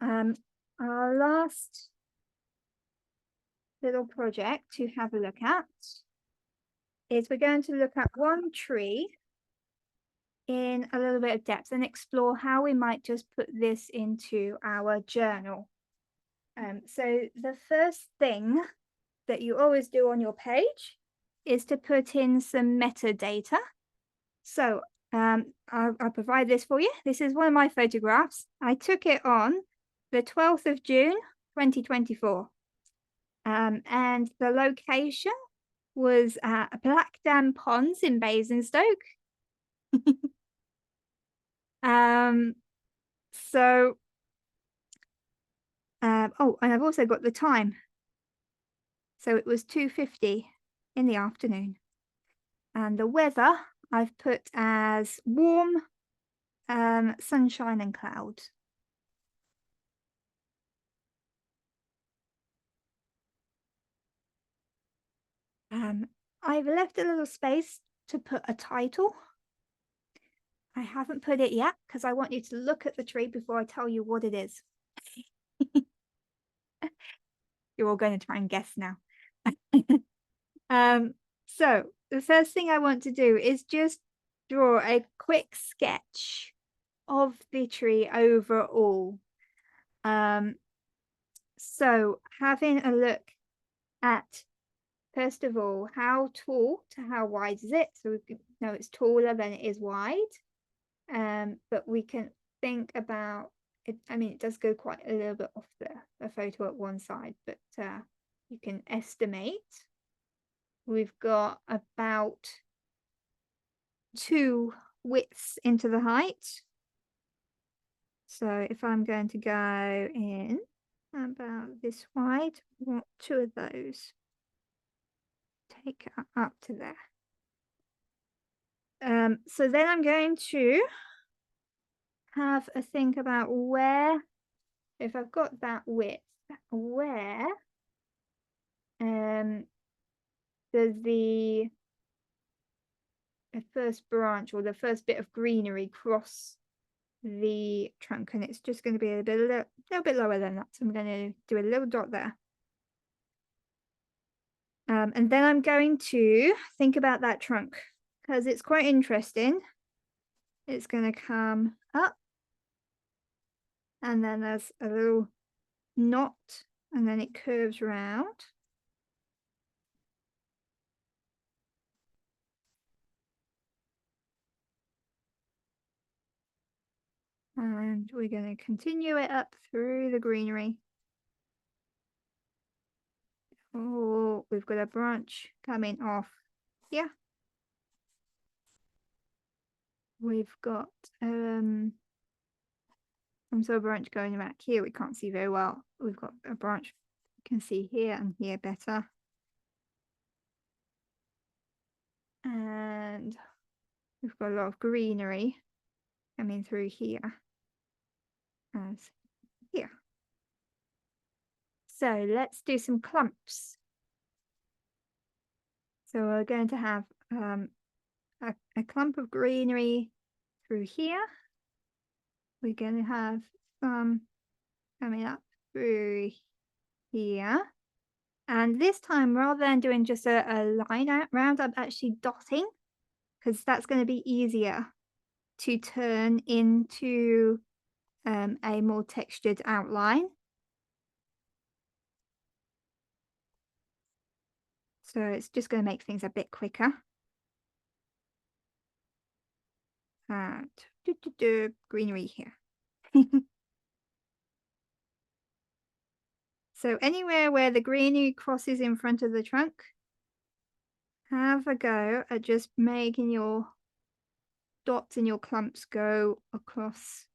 Our last little project to have a look at is we're going to look at one tree in a little bit of depth and explore how we might just put this into our journal. So the first thing that you always do on your page is to put in some metadata. So I'll provide this for you. This is one of my photographs. I took it on the 12th of June, 2024. And the location was at Black Dam Ponds in Basingstoke. So, oh, and I've also got the time. So it was 2:50 in the afternoon. And the weather I've put as warm, sunshine and clouds. I've left a little space to put a title. I haven't put it yet because I want you to look at the tree before I tell you what it is. You're all going to try and guess now. So the first thing I want to do is just draw a quick sketch of the tree overall. So having a look at, first of all, how tall to how wide is it? So we know it's taller than it is wide. But we can think about it. I mean, it does go quite a little bit off the photo at one side, but you can estimate. We've got about 2 widths into the height. So if I'm going to go in about this wide, I want 2 of those. Take it up to there. So then I'm going to have a think about where, if I've got that width, where does the first branch or the first bit of greenery cross the trunk, and it's just going to be a little bit lower than that, so I'm going to do a little dot there. And then I'm going to think about that trunk because it's quite interesting. It's going to come up and then there's a little knot and then it curves around. And we're going to continue it up through the greenery. Oh, we've got a branch coming off here. We've got some sort of branch going back here. We can't see very well. We've got a branch you can see here and here better. And we've got a lot of greenery coming through here as here. So let's do some clumps. So we're going to have a clump of greenery through here. We're going to have some coming up through here. And this time, rather than doing just a line out round, I'm actually dotting because that's going to be easier to turn into a more textured outline. So it's just going to make things a bit quicker. And greenery here. So anywhere where the greenery crosses in front of the trunk, have a go at just making your dots and your clumps go across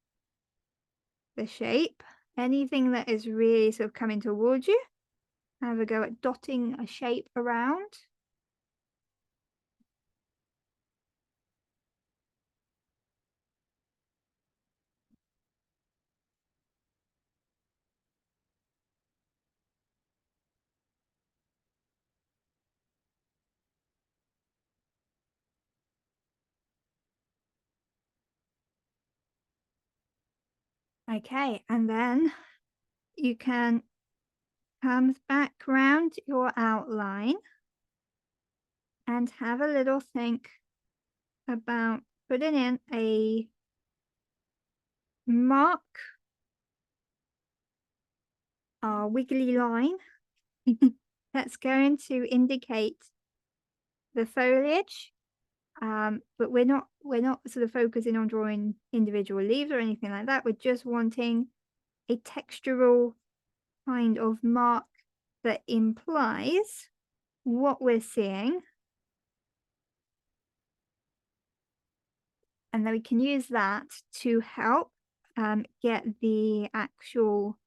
the shape. Anything that is really sort of coming towards you, have a go at dotting a shape around. Okay, and then you can come back round your outline and have a little think about putting in a mark, a wiggly line that's going to indicate the foliage. But we're not sort of focusing on drawing individual leaves or anything like that. We're just wanting a textural kind of mark that implies what we're seeing. And then we can use that to help get the actual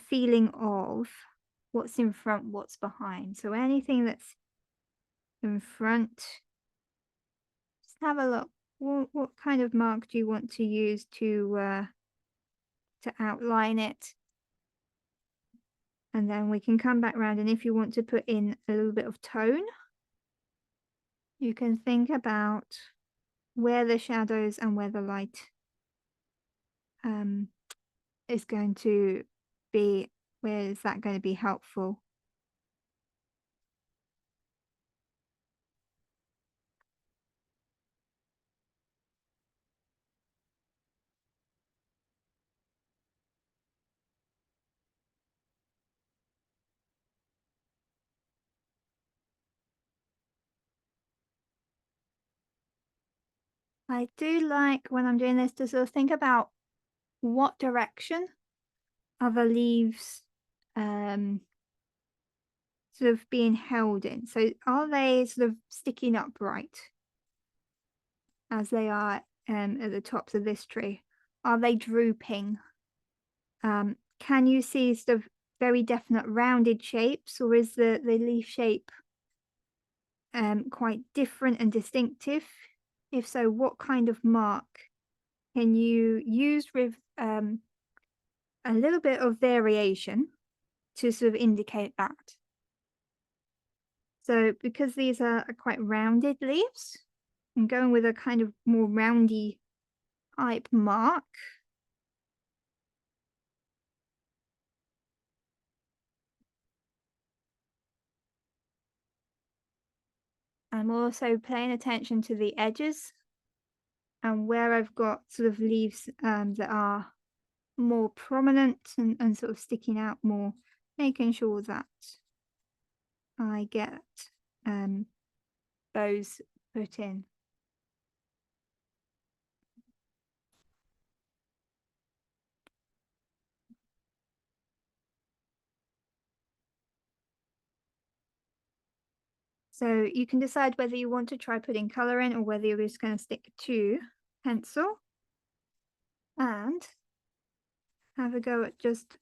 feeling of what's in front, what's behind. So anything that's in front, just have a look. What kind of mark do you want to use to outline it? And then we can come back around, and if you want to put in a little bit of tone, you can think about where the shadows and where the light is going to be, where is that going to be helpful. I do like when I'm doing this to sort of think about what direction are the leaves sort of being held in. So are they sort of sticking upright as they are at the tops of this tree? Are they drooping? Can you see sort of very definite rounded shapes, or is the leaf shape quite different and distinctive? If so, what kind of mark can you use with a little bit of variation to sort of indicate that? So because these are quite rounded leaves, I'm going with a kind of more roundy type mark. I'm also paying attention to the edges and where I've got sort of leaves that are more prominent and sort of sticking out more, making sure that I get those put in. So you can decide whether you want to try putting color in or whether you're just going to stick to pencil and have a go at just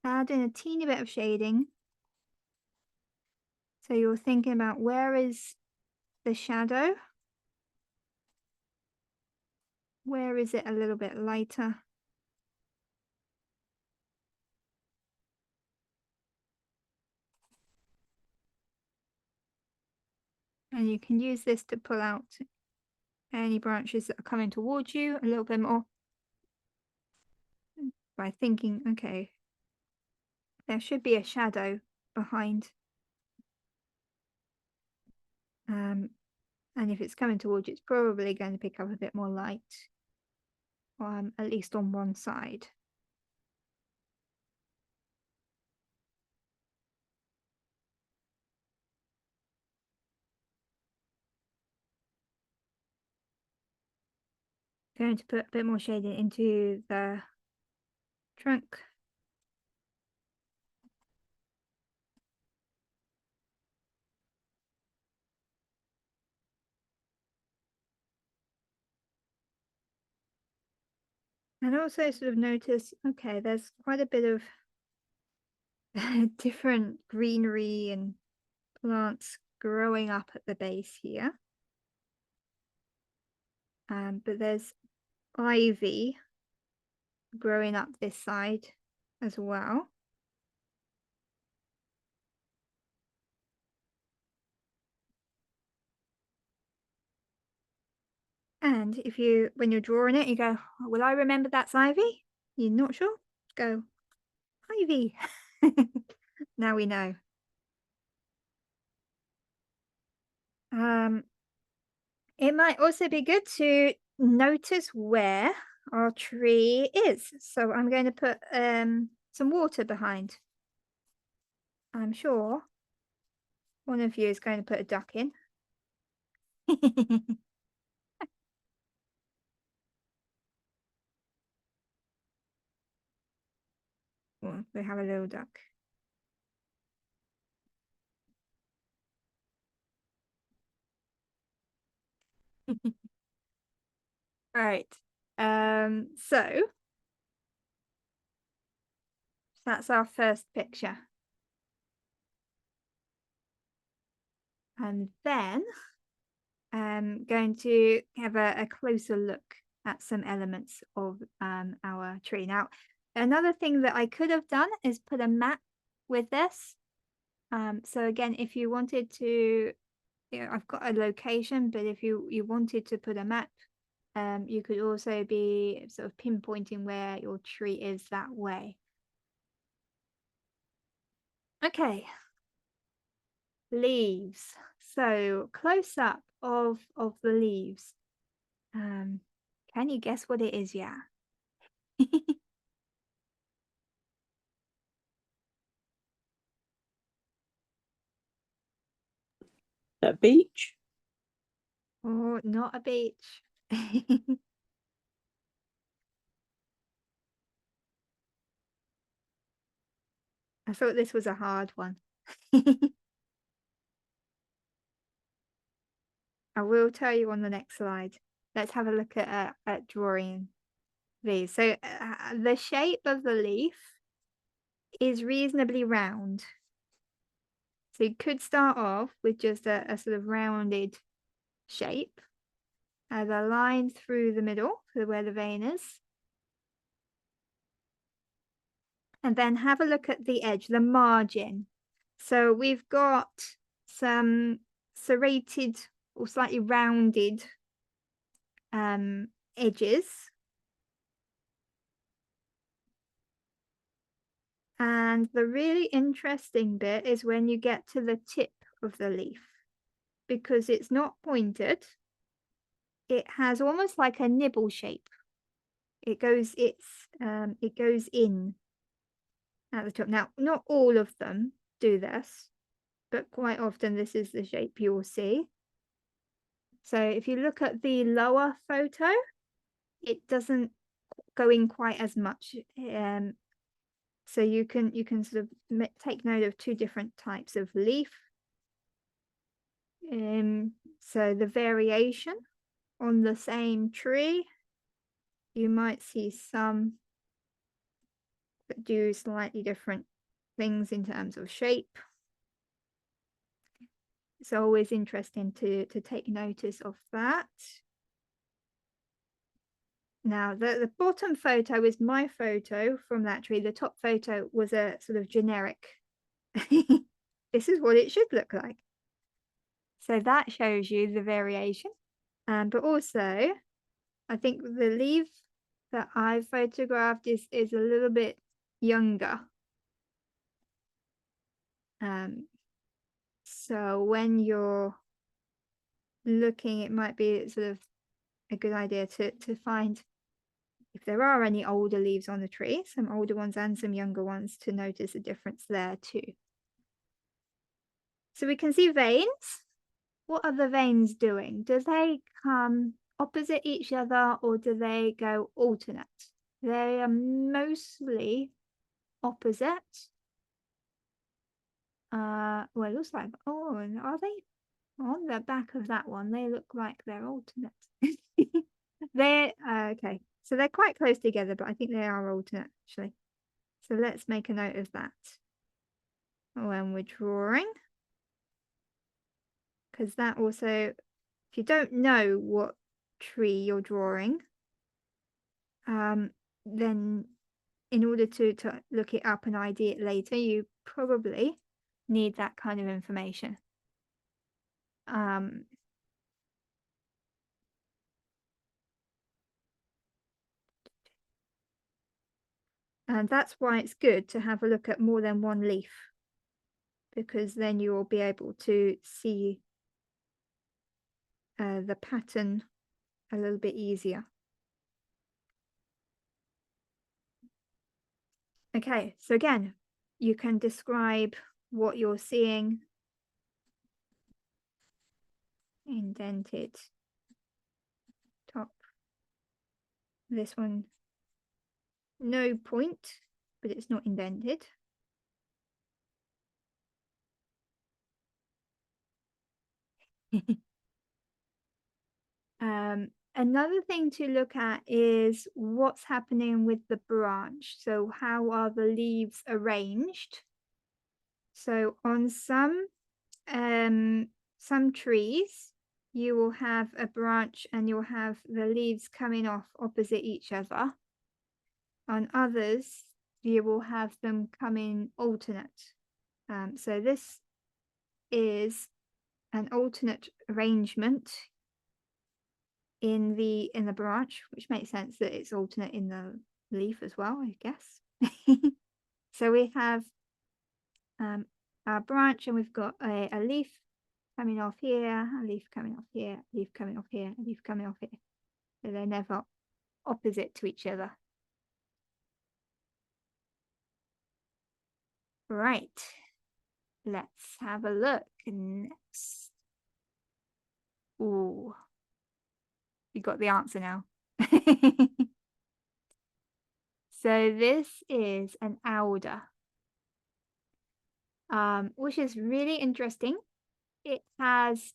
adding a teeny bit of shading. So you're thinking about where is the shadow? Where is it a little bit lighter? And you can use this to pull out any branches that are coming towards you a little bit more by thinking, okay, there should be a shadow behind. And if it's coming towards you, it's probably going to pick up a bit more light, at least on one side. Going to put a bit more shading into the trunk. And also sort of notice, okay, there's quite a bit of different greenery and plants growing up at the base here. But there's ivy growing up this side as well. And if you, when you're drawing it, you go, will I remember that's ivy? You're not sure? Go ivy. Now we know. It might also be good to notice where our tree is. So I'm going to put some water behind. I'm sure one of you is going to put a duck in. Well, we have a little duck. Right. So that's our first picture. And then I'm going to have a closer look at some elements of our tree. Now, another thing that I could have done is put a map with this. So again, if you wanted to, I've got a location, but if you wanted to put a map, you could also be sort of pinpointing where your tree is that way. Okay, leaves. So close up of the leaves. Can you guess what it is? Yeah. A beach? Oh, not a beach. I thought this was a hard one. I will tell you on the next slide. Let's have a look at drawing these. So the shape of the leaf is reasonably round. So you could start off with just a sort of rounded shape as a line through the middle for where the vein is. And then have a look at the edge, the margin. So we've got some serrated or slightly rounded edges. And the really interesting bit is when you get to the tip of the leaf, because it's not pointed. It has almost like a nibble shape. It goes in at the top. Now, not all of them do this, but quite often this is the shape you will see. So if you look at the lower photo, it doesn't go in quite as much. So you can sort of take note of two different types of leaf. So the variation on the same tree, you might see some that do slightly different things in terms of shape. It's always interesting to take notice of that. Now, the bottom photo is my photo from that tree. The top photo was a sort of generic. This is what it should look like. So that shows you the variation. But also, I think the leaf that I photographed is a little bit younger. So when you're looking, it might be sort of a good idea to find if there are any older leaves on the tree, some older ones and some younger ones, to notice a difference there too. So we can see veins. What are the veins doing? Do they come opposite each other or do they go alternate? They are mostly opposite. Well, it looks like, oh, and are they on the back of that one? They look like they're alternate. They're okay. So they're quite close together, but I think they are alternate actually. So let's make a note of that when we're drawing. Because that also, if you don't know what tree you're drawing, then in order to look it up and ID it later, you probably need that kind of information. And that's why it's good to have a look at more than one leaf, because then you will be able to see the pattern a little bit easier. Okay, so again, you can describe what you're seeing. Indented top. This one, no point, but it's not indented. Another thing to look at is what's happening with the branch. So how are the leaves arranged? So on some trees, you will have a branch and you'll have the leaves coming off opposite each other. On others, you will have them coming alternate. So this is an alternate arrangement in the branch, which makes sense that it's alternate in the leaf as well, I guess. So we have our branch, and we've got a leaf coming off here, a leaf coming off here, a leaf coming off here, a leaf coming off here. So they're never opposite to each other. Right. Let's have a look next. Ooh. You got the answer now. So this is an alder, which is really interesting. It has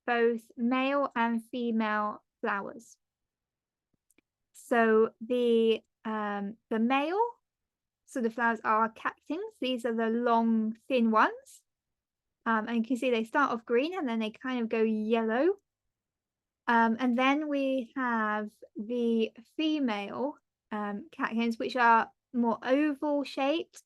both male and female flowers. So the male, so the flowers are catkins. These are the long, thin ones. And you can see they start off green and then they kind of go yellow. And then we have the female catkins, which are more oval shaped,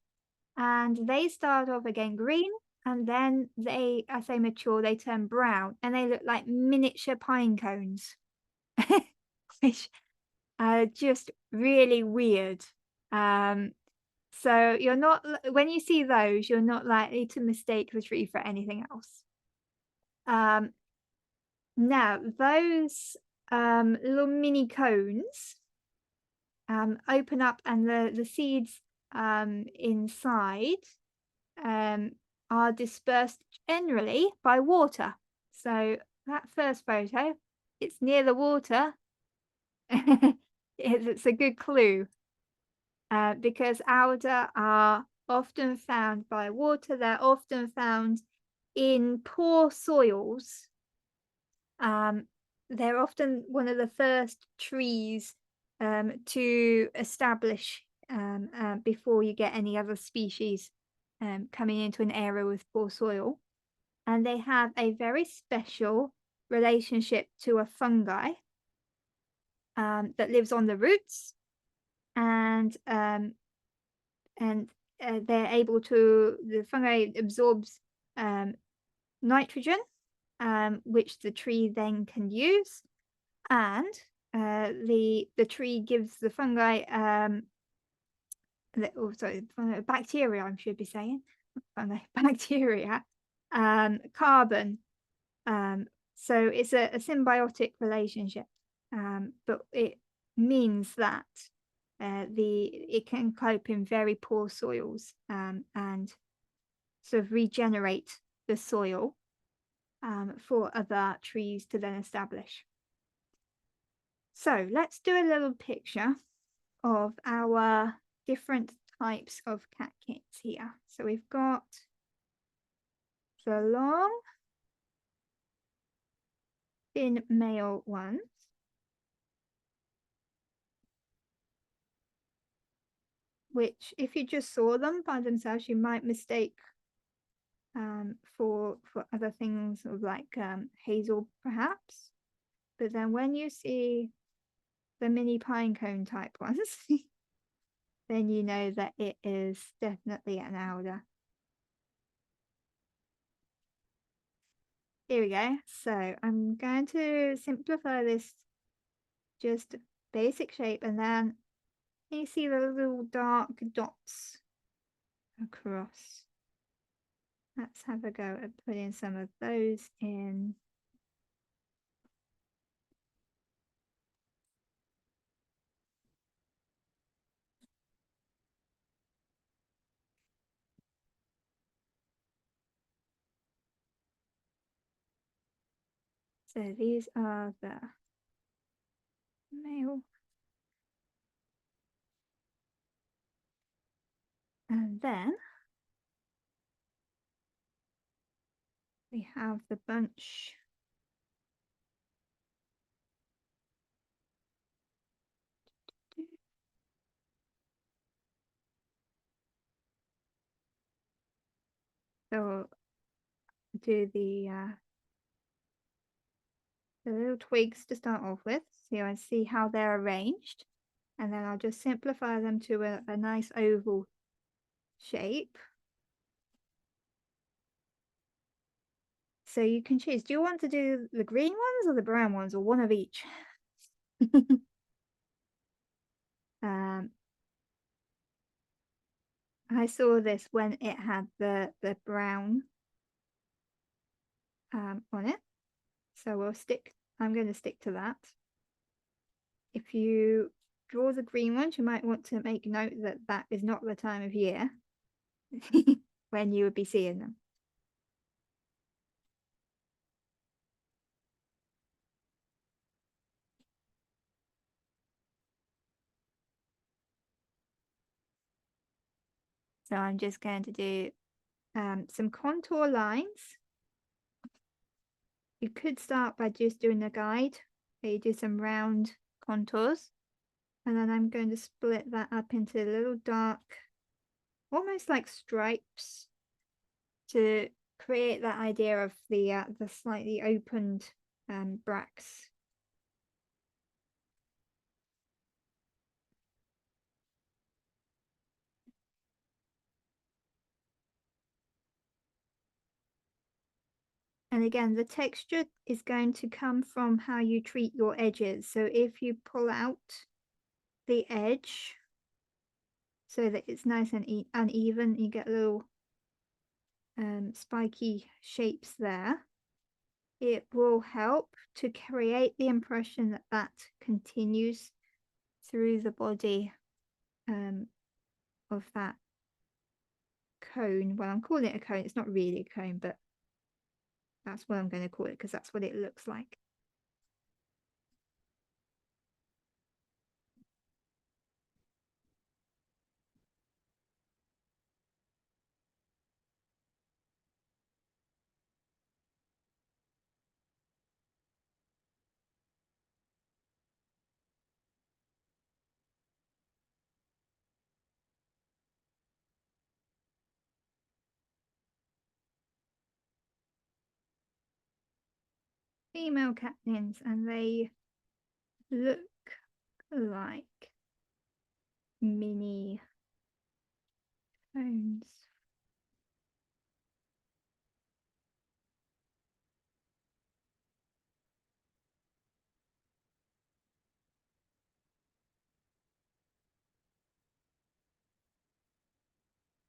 and they start off again green, and then they, as they mature, they turn brown and they look like miniature pine cones, which are just really weird. So you're not, when you see those, you're not likely to mistake the tree for anything else. Now those little mini cones open up, and the seeds inside are dispersed generally by water. So that first photo, it's near the water. It's a good clue, because alder are often found by water. They're often found in poor soils. They're often one of the first trees to establish before you get any other species coming into an area with poor soil. And they have a very special relationship to a fungi that lives on the roots, and they're able to, the fungi absorbs nitrogen, which the tree then can use, and the tree gives the fungi bacteria, I should be saying, bacteria, carbon. So it's a symbiotic relationship, but it means that it can cope in very poor soils, and sort of regenerate the soil for other trees to then establish. So let's do a little picture of our different types of catkins here. So we've got the long, thin male ones. Which, if you just saw them by themselves, you might mistake for other things, like hazel perhaps. But then when you see the mini pine cone type ones, then you know that it is definitely an alder. Here we go. So I'm going to simplify this, just basic shape, and then You see the little dark dots across. Let's have a go at putting some of those in. So these are the male. And then we have the bunch. So we'll do the little twigs to start off with, so I see how they're arranged, and then I'll just simplify them to a nice oval shape. So you can choose, do you want to do the green ones or the brown ones, or one of each? I saw this when it had the brown on it, so I'm going to stick to that. If you draw the green ones, you might want to make note that that is not the time of year when you would be seeing them. So I'm just going to do some contour lines. You could start by just doing a guide where you do some round contours. And then I'm going to split that up into little dark, almost like stripes, to create that idea of the slightly opened bracts. And again, the texture is going to come from how you treat your edges. So if you pull out the edge so that it's nice and uneven, you get little spiky shapes there. It will help to create the impression that that continues through the body of that cone. Well, I'm calling it a cone. It's not really a cone, but that's what I'm going to call it because that's what it looks like. Female catkins, and they look like mini cones.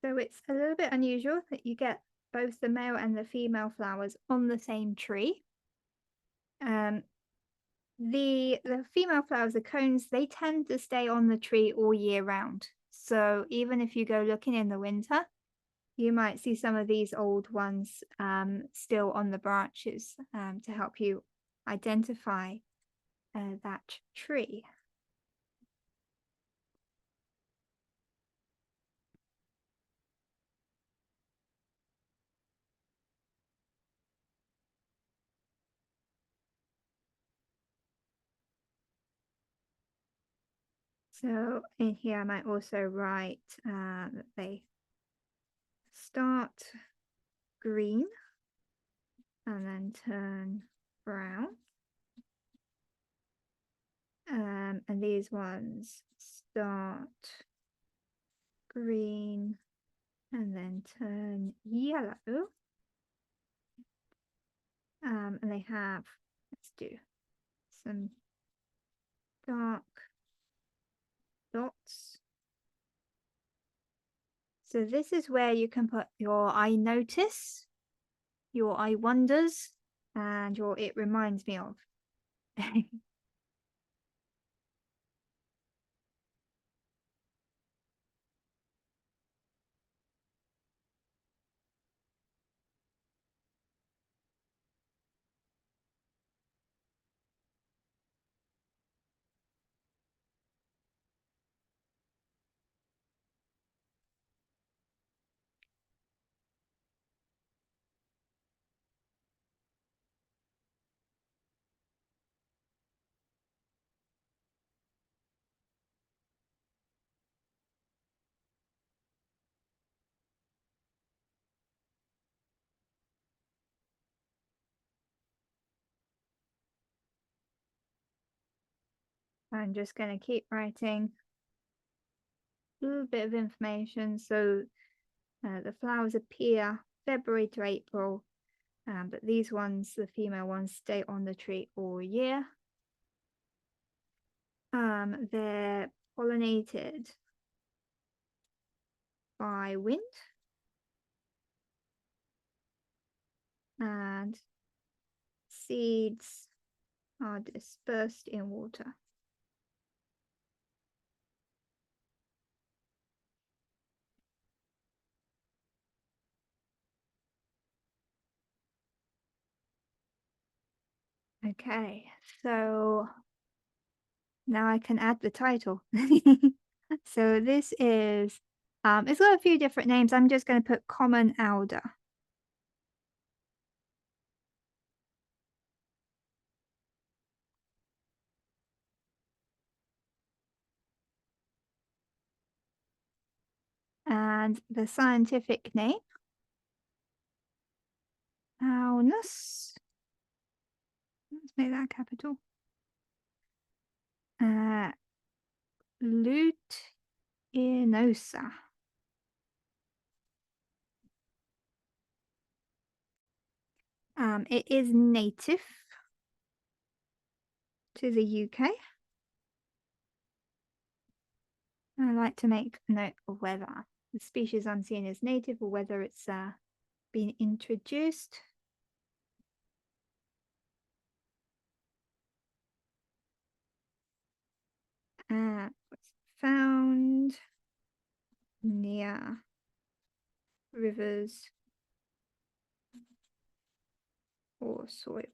So it's a little bit unusual that you get both the male and the female flowers on the same tree. The female flowers, the cones, they tend to stay on the tree all year round. So even if you go looking in the winter, you might see some of these old ones still on the branches to help you identify that tree. So in here, I might also write that they start green and then turn brown. And these ones start green and then turn yellow. And they have, let's do some dark dots. So this is where you can put your I notice, your I wonders, and your it reminds me of. I'm just going to keep writing a little bit of information. So the flowers appear February to April, but these ones, the female ones, stay on the tree all year. They're pollinated by wind and seeds are dispersed in water. Okay, so now I can add the title. So this is, it's got a few different names. I'm just going to put common alder. And the scientific name, Aunus. Let's make that capital. Lutinosa. It is native to the UK. I like to make a note of whether the species I'm seeing is native or whether it's been introduced. Found near rivers or soils.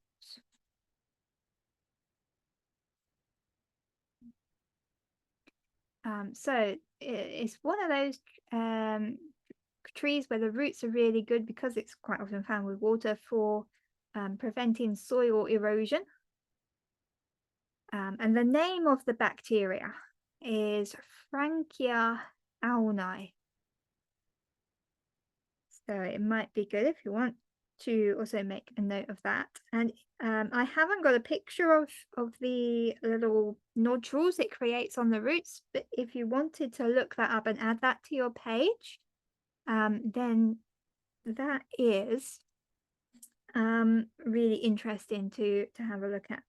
So it's one of those trees where the roots are really good because it's quite often found with water for preventing soil erosion. And the name of the bacteria is Frankia auni. So it might be good if you want to also make a note of that. And I haven't got a picture of the little nodules it creates on the roots, but if you wanted to look that up and add that to your page, then that is really interesting to have a look at.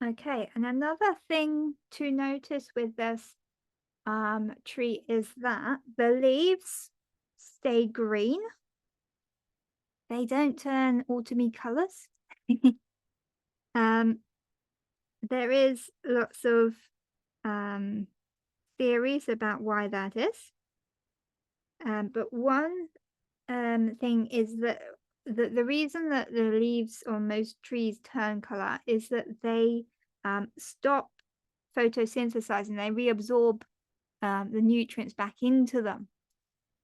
Okay, and another thing to notice with this tree is that the leaves stay green. They don't turn autumny colors. There is lots of theories about why that is. But one thing is that the reason that the leaves on most trees turn color is that they stop photosynthesizing. They reabsorb the nutrients back into them.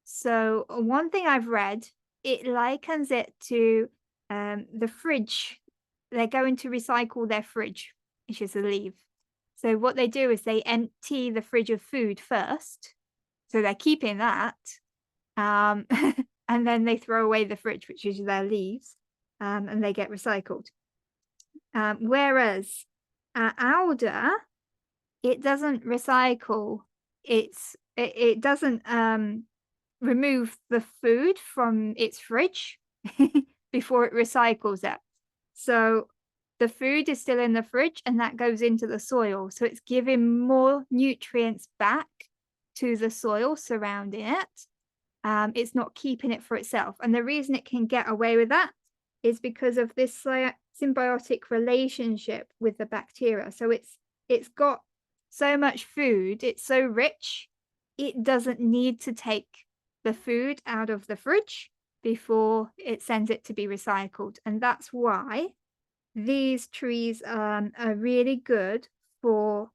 So one thing I've read, it likens it to the fridge. They're going to recycle their fridge, which is a leaf. So what they do is they empty the fridge of food first. So they're keeping that. And then they throw away the fridge, which is their leaves, and they get recycled. Whereas Alder, it doesn't recycle. It doesn't remove the food from its fridge before it recycles it. So the food is still in the fridge and that goes into the soil. So it's giving more nutrients back to the soil surrounding it. It's not keeping it for itself. And the reason it can get away with that is because of this symbiotic relationship with the bacteria. So it's got so much food, it's so rich, it doesn't need to take the food out of the fridge before it sends it to be recycled. And that's why these trees are really good for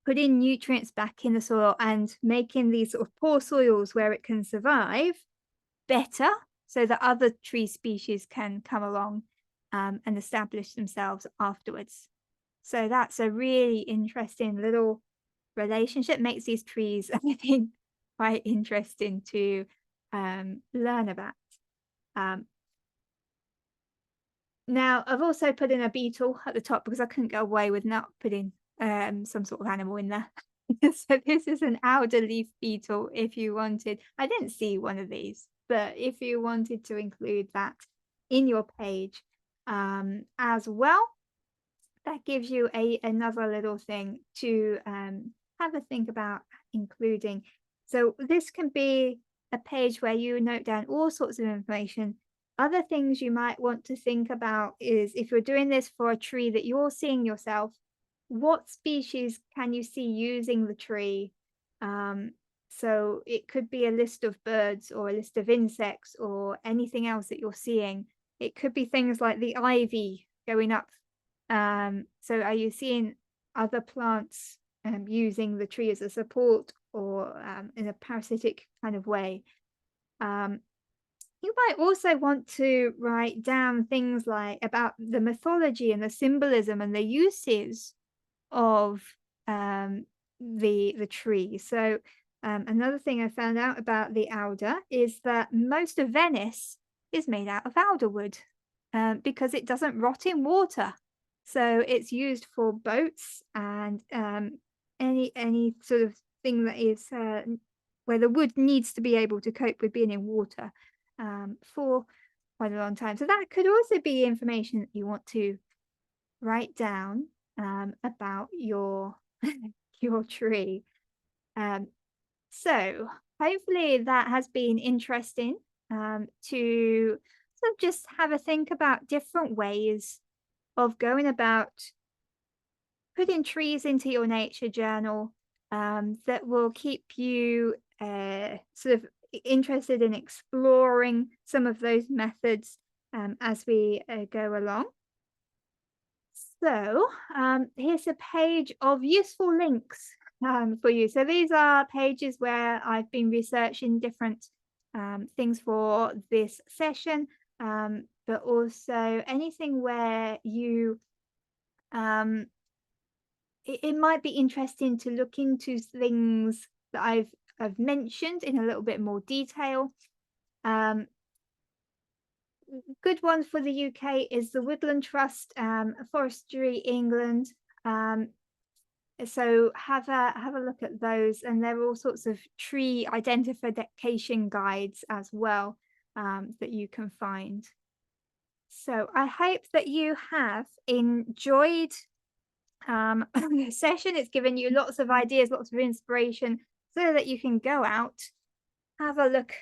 putting nutrients back in the soil and making these sort of poor soils where it can survive better, so that other tree species can come along and establish themselves afterwards. So that's a really interesting little relationship. Makes these trees, I think, quite interesting to learn about. Now, I've also put in a beetle at the top because I couldn't get away with not putting some sort of animal in there. So this is an outer leaf beetle if you wanted. I didn't see one of these, but if you wanted to include that in your page as well, that gives you another little thing to have a think about including. So this can be a page where you note down all sorts of information. Other things you might want to think about is if you're doing this for a tree that you're seeing yourself, what species can you see using the tree? So it could be a list of birds or a list of insects or anything else that you're seeing. It could be things like the ivy going up. So are you seeing other plants using the tree as a support or in a parasitic kind of way? You might also want to write down things like about the mythology and the symbolism and the uses of the tree. So another thing I found out about the alder is that most of Venice is made out of alder wood because it doesn't rot in water. So it's used for boats and any sort of thing that is where the wood needs to be able to cope with being in water for quite a long time. So that could also be information that you want to write down about your your tree. So hopefully that has been interesting to sort of just have a think about different ways of going about putting trees into your nature journal that will keep you sort of interested in exploring some of those methods as we go along. So here's a page of useful links for you. So these are pages where I've been researching different things for this session, but also anything where you it might be interesting to look into things that I've mentioned in a little bit more detail. Good one for the UK is the Woodland Trust, Forestry England. So have a look at those, and there are all sorts of tree identification guides as well that you can find. So I hope that you have enjoyed the session. It's given you lots of ideas, lots of inspiration, so that you can go out, have a look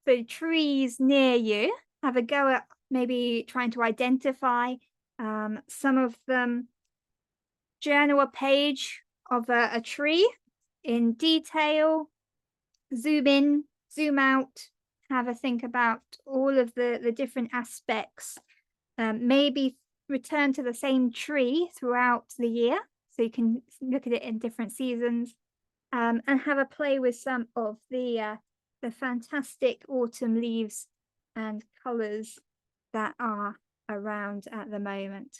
for trees near you, have a go at maybe trying to identify some of them, journal a page of a tree in detail, zoom in, zoom out, have a think about all of the different aspects, maybe return to the same tree throughout the year so you can look at it in different seasons, and have a play with some of the fantastic autumn leaves and colors that are around at the moment.